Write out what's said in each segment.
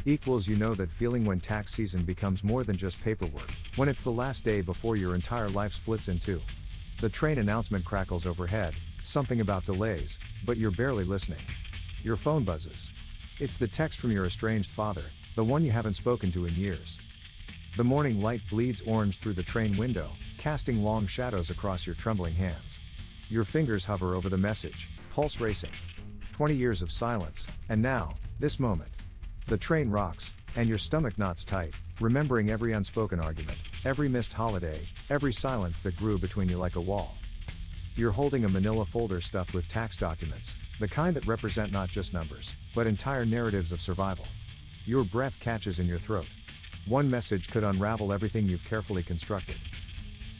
You know that feeling when tax season becomes more than just paperwork, when it's the last day before your entire life splits in two. The train announcement crackles overhead, something about delays, but you're barely listening. Your phone buzzes. It's the text from your estranged father, the one you haven't spoken to in years. The morning light bleeds orange through the train window, casting long shadows across your trembling hands. Your fingers hover over the message, pulse racing. 20 years of silence, and now, this moment. The train rocks, and your stomach knots tight, remembering every unspoken argument, every missed holiday, every silence that grew between you like a wall. You're holding a manila folder stuffed with tax documents, the kind that represent not just numbers, but entire narratives of survival. Your breath catches in your throat. One message could unravel everything you've carefully constructed.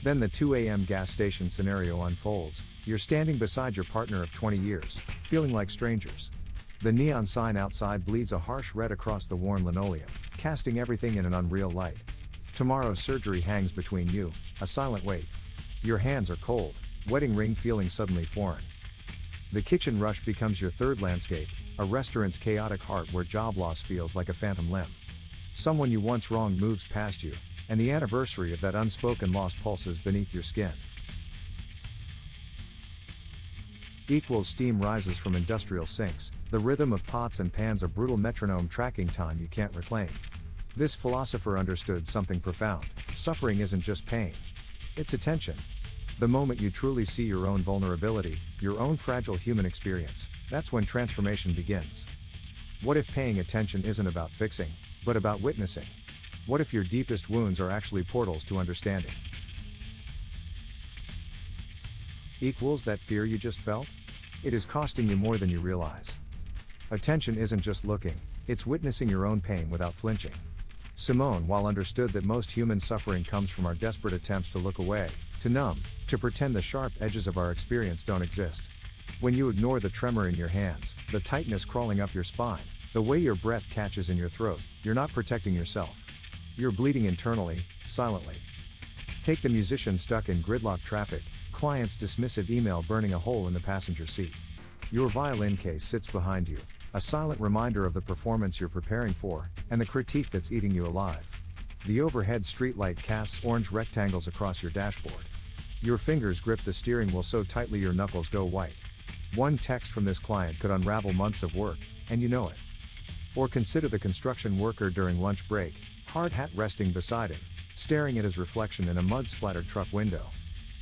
Then the 2 a.m. gas station scenario unfolds. You're standing beside your partner of 20 years, feeling like strangers. The neon sign outside bleeds a harsh red across the worn linoleum, casting everything in an unreal light. Tomorrow's surgery hangs between you, a silent weight. Your hands are cold, wedding ring feeling suddenly foreign. The kitchen rush becomes your third landscape, a restaurant's chaotic heart where job loss feels like a phantom limb. Someone you once wronged moves past you, and the anniversary of that unspoken loss pulses beneath your skin. Steam rises from industrial sinks, the rhythm of pots and pans a brutal metronome tracking time you can't reclaim. This philosopher understood something profound: suffering isn't just pain. It's attention. The moment you truly see your own vulnerability, your own fragile human experience, that's when transformation begins. What if paying attention isn't about fixing, but about witnessing? What if your deepest wounds are actually portals to understanding? That fear you just felt? It is costing you more than you realize. Attention isn't just looking, it's witnessing your own pain without flinching. Simone Weil understood that most human suffering comes from our desperate attempts to look away, to numb, to pretend the sharp edges of our experience don't exist. When you ignore the tremor in your hands, the tightness crawling up your spine, the way your breath catches in your throat, you're not protecting yourself. You're bleeding internally, silently. Take the musician stuck in gridlock traffic, client's dismissive email burning a hole in the passenger seat. Your violin case sits behind you, a silent reminder of the performance you're preparing for, and the critique that's eating you alive. The overhead streetlight casts orange rectangles across your dashboard. Your fingers grip the steering wheel so tightly your knuckles go white. One text from this client could unravel months of work, and you know it. Or consider the construction worker during lunch break, hard hat resting beside him, staring at his reflection in a mud-splattered truck window.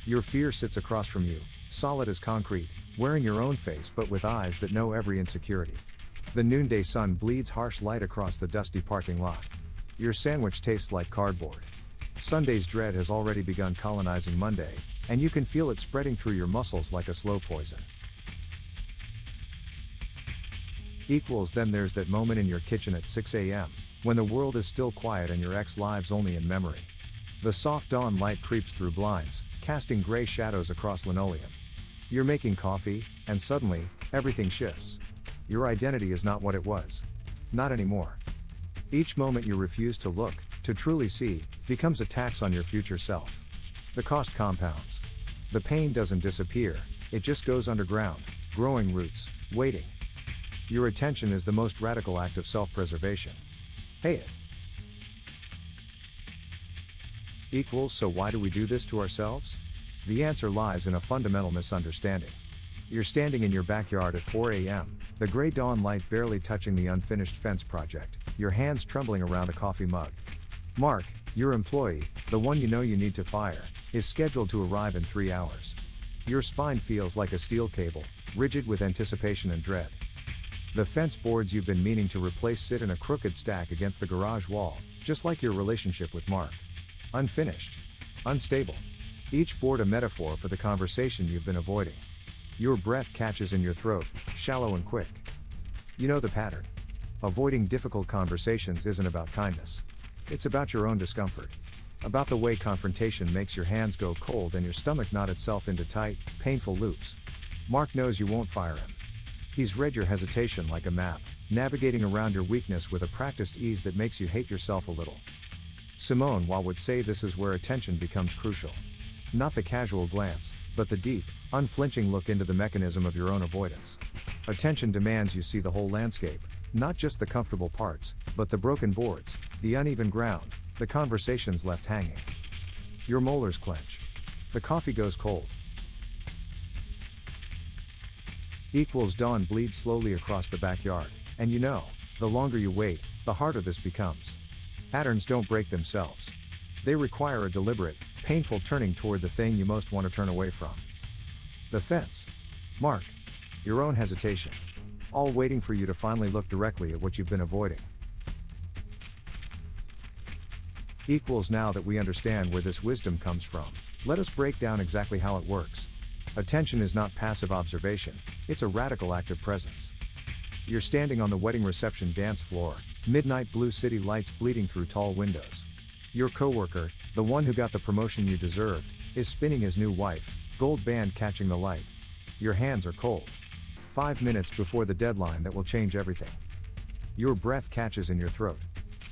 Your fear sits across from you, solid as concrete, wearing your own face but with eyes that know every insecurity. The noonday sun bleeds harsh light across the dusty parking lot. Your sandwich tastes like cardboard. Sunday's dread has already begun colonizing Monday, and you can feel it spreading through your muscles like a slow poison. Then there's that moment in your kitchen at 6 a.m., when the world is still quiet and your ex lives only in memory. The soft dawn light creeps through blinds, casting gray shadows across linoleum. You're making coffee, and suddenly, everything shifts. Your identity is not what it was. Not anymore. Each moment you refuse to look, to truly see, becomes a tax on your future self. The cost compounds. The pain doesn't disappear, it just goes underground, growing roots, waiting. Your attention is the most radical act of self-preservation. Pay it. So why do we do this to ourselves? The answer lies in a fundamental misunderstanding. You're standing in your backyard at 4 a.m., the gray dawn light barely touching the unfinished fence project, your hands trembling around a coffee mug. Mark, your employee, the one you know you need to fire, is scheduled to arrive in 3 hours. Your spine feels like a steel cable, rigid with anticipation and dread. The fence boards you've been meaning to replace sit in a crooked stack against the garage wall, just like your relationship with Mark. Unfinished. Unstable. Each board a metaphor for the conversation you've been avoiding. Your breath catches in your throat, shallow and quick. You know the pattern. Avoiding difficult conversations isn't about kindness. It's about your own discomfort. About the way confrontation makes your hands go cold and your stomach knot itself into tight, painful loops. Mark knows you won't fire him. He's read your hesitation like a map, navigating around your weakness with a practiced ease that makes you hate yourself a little. Simone Weil would say this is where attention becomes crucial. Not the casual glance, but the deep, unflinching look into the mechanism of your own avoidance. Attention demands you see the whole landscape, not just the comfortable parts, but the broken boards, the uneven ground, the conversations left hanging. Your molars clench. The coffee goes cold. Equals dawn bleeds slowly across the backyard, and you know, the longer you wait, the harder this becomes. Patterns don't break themselves. They require a deliberate, painful turning toward the thing you most want to turn away from. The fence. Mark. Your own hesitation. All waiting for you to finally look directly at what you've been avoiding. Equals now that we understand where this wisdom comes from, let us break down exactly how it works. Attention is not passive observation, it's a radical act of presence. You're standing on the wedding reception dance floor, midnight blue city lights bleeding through tall windows. Your coworker, the one who got the promotion you deserved, is spinning his new wife, gold band catching the light. Your hands are cold. 5 minutes before the deadline that will change everything. Your breath catches in your throat.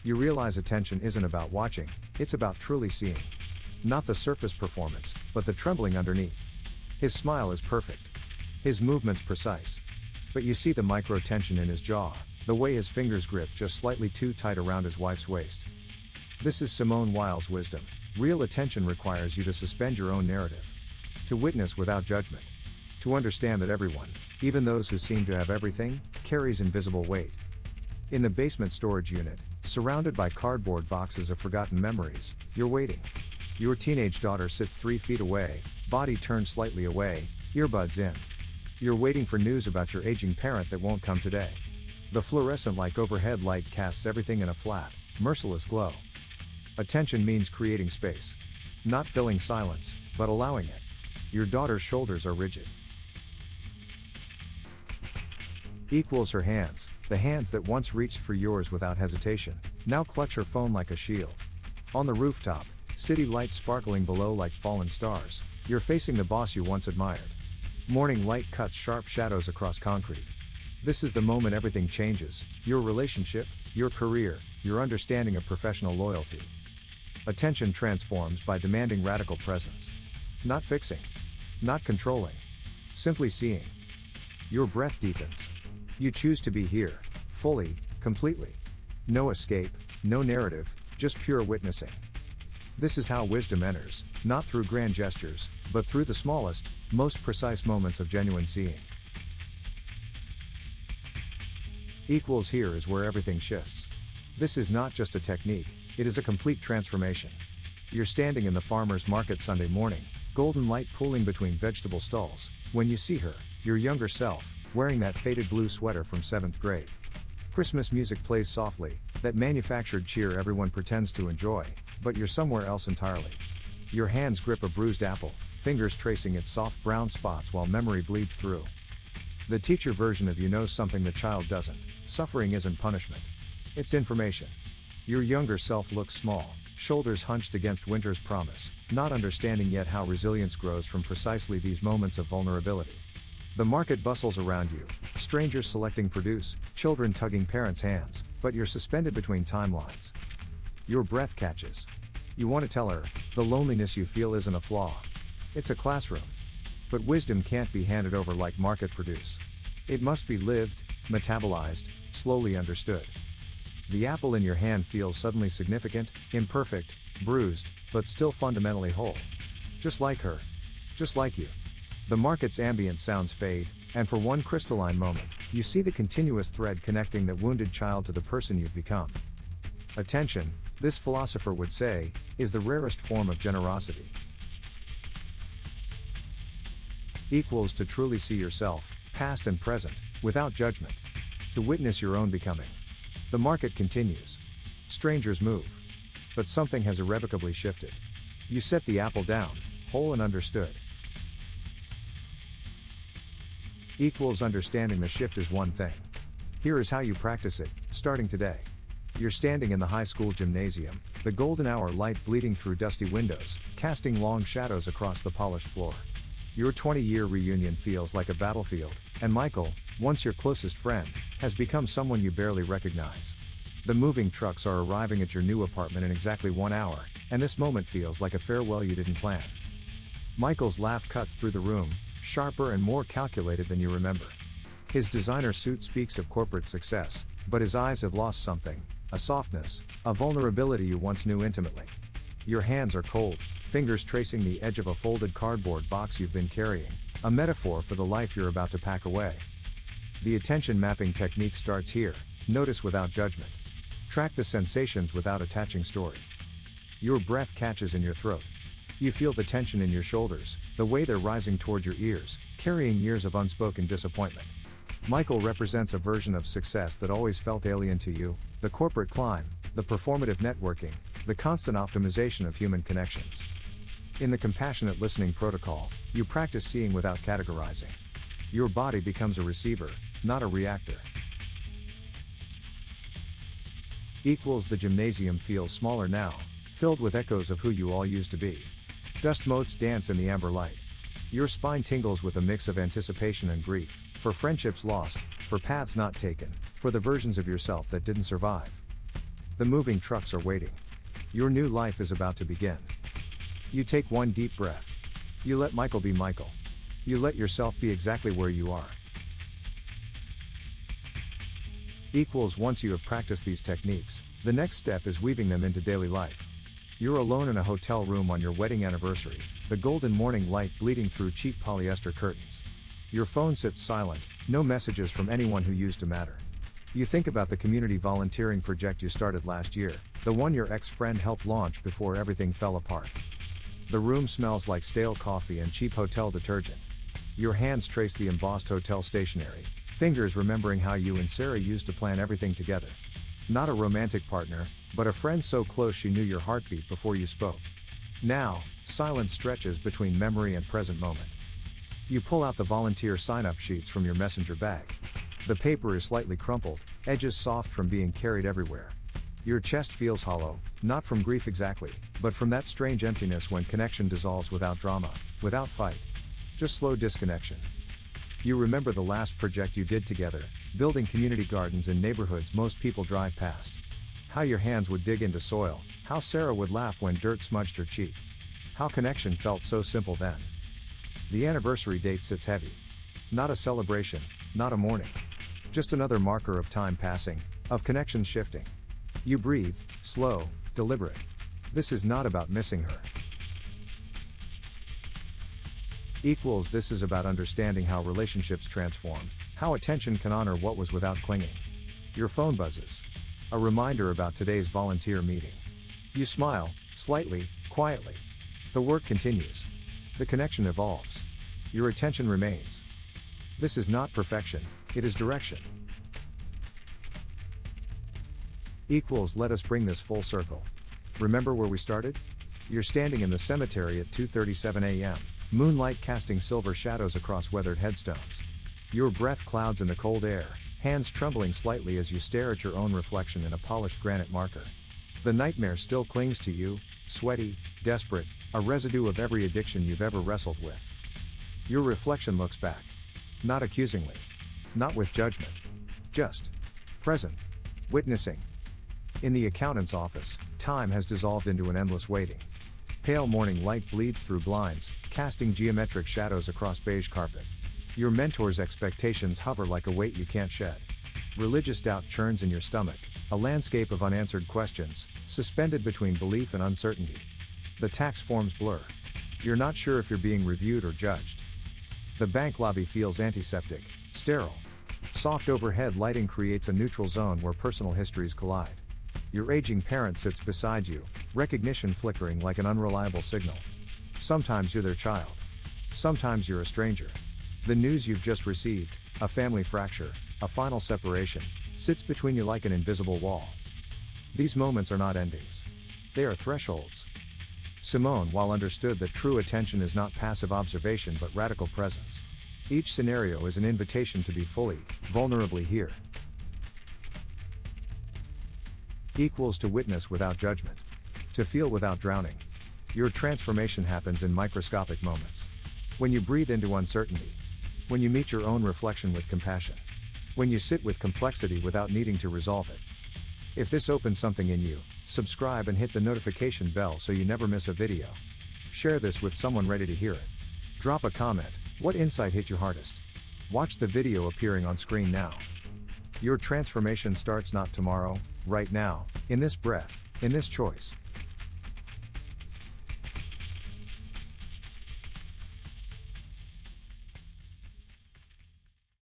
You realize attention isn't about watching, it's about truly seeing. Not the surface performance, but the trembling underneath. His smile is perfect. His movements precise. But you see the micro tension in his jaw, the way his fingers grip just slightly too tight around his wife's waist. This is Simone Weil's wisdom. Real attention requires you to suspend your own narrative. To witness without judgment. To understand that everyone, even those who seem to have everything, carries invisible weight. In the basement storage unit, surrounded by cardboard boxes of forgotten memories, you're waiting. Your teenage daughter sits 3 feet away, body turned slightly away, earbuds in. You're waiting for news about your aging parent that won't come today. The fluorescent-like overhead light casts everything in a flat, merciless glow. Attention means creating space. Not filling silence, but allowing it. Your daughter's shoulders are rigid. Equals her hands, the hands that once reached for yours without hesitation, now clutch her phone like a shield. On the rooftop, city lights sparkling below like fallen stars, you're facing the boss you once admired. Morning light cuts sharp shadows across concrete. This is the moment everything changes, your relationship, your career, your understanding of professional loyalty. Attention transforms by demanding radical presence. Not fixing. Not controlling. Simply seeing. Your breath deepens. You choose to be here, fully, completely. No escape, no narrative, just pure witnessing. This is how wisdom enters, not through grand gestures, but through the smallest, most precise moments of genuine seeing. Equals here is where everything shifts. This is not just a technique, it is a complete transformation. You're standing in the farmer's market Sunday morning, golden light pooling between vegetable stalls, when you see her, your younger self, wearing that faded blue sweater from 7th grade. Christmas music plays softly, that manufactured cheer everyone pretends to enjoy, but you're somewhere else entirely. Your hands grip a bruised apple, fingers tracing its soft brown spots while memory bleeds through. The teacher version of you knows something the child doesn't. Suffering isn't punishment. It's information. Your younger self looks small, shoulders hunched against winter's promise, not understanding yet how resilience grows from precisely these moments of vulnerability. The market bustles around you, strangers selecting produce, children tugging parents' hands, but you're suspended between timelines. Your breath catches. You want to tell her, the loneliness you feel isn't a flaw. It's a classroom. But wisdom can't be handed over like market produce. It must be lived, metabolized, slowly understood. The apple in your hand feels suddenly significant, imperfect, bruised, but still fundamentally whole. Just like her. Just like you. The market's ambient sounds fade, and for one crystalline moment, you see the continuous thread connecting that wounded child to the person you've become. Attention, this philosopher would say, is the rarest form of generosity. Equals to truly see yourself, past and present, without judgment. To witness your own becoming. The market continues. Strangers move. But something has irrevocably shifted. You set the apple down, whole and understood. Equals understanding the shift is one thing. Here is how you practice it, starting today. You're standing in the high school gymnasium, the golden hour light bleeding through dusty windows, casting long shadows across the polished floor. Your 20-year reunion feels like a battlefield, and Michael, once your closest friend, has become someone you barely recognize. The moving trucks are arriving at your new apartment in exactly 1 hour, and this moment feels like a farewell you didn't plan. Michael's laugh cuts through the room, sharper and more calculated than you remember. His designer suit speaks of corporate success, but his eyes have lost something, a softness, a vulnerability you once knew intimately. Your hands are cold, fingers tracing the edge of a folded cardboard box you've been carrying, a metaphor for the life you're about to pack away. The attention mapping technique starts here. Notice without judgment. Track the sensations without attaching story. Your breath catches in your throat. You feel the tension in your shoulders, the way they're rising toward your ears, carrying years of unspoken disappointment. Michael represents a version of success that always felt alien to you, the corporate climb, the performative networking, the constant optimization of human connections. In the compassionate listening protocol, you practice seeing without categorizing. Your body becomes a receiver, not a reactor. The gymnasium feels smaller now, filled with echoes of who you all used to be. Dust motes dance in the amber light. Your spine tingles with a mix of anticipation and grief, for friendships lost, for paths not taken, for the versions of yourself that didn't survive. The moving trucks are waiting. Your new life is about to begin. You take one deep breath. You let Michael be Michael. You let yourself be exactly where you are. Once you have practiced these techniques, the next step is weaving them into daily life. You're alone in a hotel room on your wedding anniversary, the golden morning light bleeding through cheap polyester curtains. Your phone sits silent, no messages from anyone who used to matter. You think about the community volunteering project you started last year, the one your ex-friend helped launch before everything fell apart. The room smells like stale coffee and cheap hotel detergent. Your hands trace the embossed hotel stationery, fingers remembering how you and Sarah used to plan everything together. Not a romantic partner, but a friend so close she knew your heartbeat before you spoke. Now, silence stretches between memory and present moment. You pull out the volunteer sign-up sheets from your messenger bag. The paper is slightly crumpled, edges soft from being carried everywhere. Your chest feels hollow, not from grief exactly, but from that strange emptiness when connection dissolves without drama, without fight. Just slow disconnection. You remember the last project you did together, building community gardens in neighborhoods most people drive past. How your hands would dig into soil, how Sarah would laugh when dirt smudged her cheek. How connection felt so simple then. The anniversary date sits heavy. Not a celebration, not a mourning. Just another marker of time passing, of connections shifting. You breathe, slow, deliberate. This is not about missing her. This is about understanding how relationships transform, how attention can honor what was without clinging. Your phone buzzes. A reminder about today's volunteer meeting. You smile, slightly, quietly. The work continues. The connection evolves. Your attention remains. This is not perfection, it is direction. Let us bring this full circle. Remember where we started? You're standing in the cemetery at 2:37 a.m., moonlight casting silver shadows across weathered headstones. Your breath clouds in the cold air, hands trembling slightly as you stare at your own reflection in a polished granite marker. The nightmare still clings to you, sweaty, desperate, a residue of every addiction you've ever wrestled with. Your reflection looks back. Not accusingly. Not with judgment. Just present. Witnessing. In the accountant's office, time has dissolved into an endless waiting. Pale morning light bleeds through blinds, casting geometric shadows across beige carpet. Your mentor's expectations hover like a weight you can't shed. Religious doubt churns in your stomach, a landscape of unanswered questions, suspended between belief and uncertainty. The tax forms blur. You're not sure if you're being reviewed or judged. The bank lobby feels antiseptic, sterile. Soft overhead lighting creates a neutral zone where personal histories collide. Your aging parent sits beside you, recognition flickering like an unreliable signal. Sometimes you're their child. Sometimes you're a stranger. The news you've just received, a family fracture, a final separation, sits between you like an invisible wall. These moments are not endings. They are thresholds. Simone Weil understood that true attention is not passive observation but radical presence. Each scenario is an invitation to be fully, vulnerably here. To witness without judgment. To feel without drowning. Your transformation happens in microscopic moments. When you breathe into uncertainty. When you meet your own reflection with compassion. When you sit with complexity without needing to resolve it. If this opens something in you, subscribe and hit the notification bell so you never miss a video. Share this with someone ready to hear it. Drop a comment. What insight hit you hardest? Watch the video appearing on screen now. Your transformation starts not tomorrow, right now, in this breath, in this choice.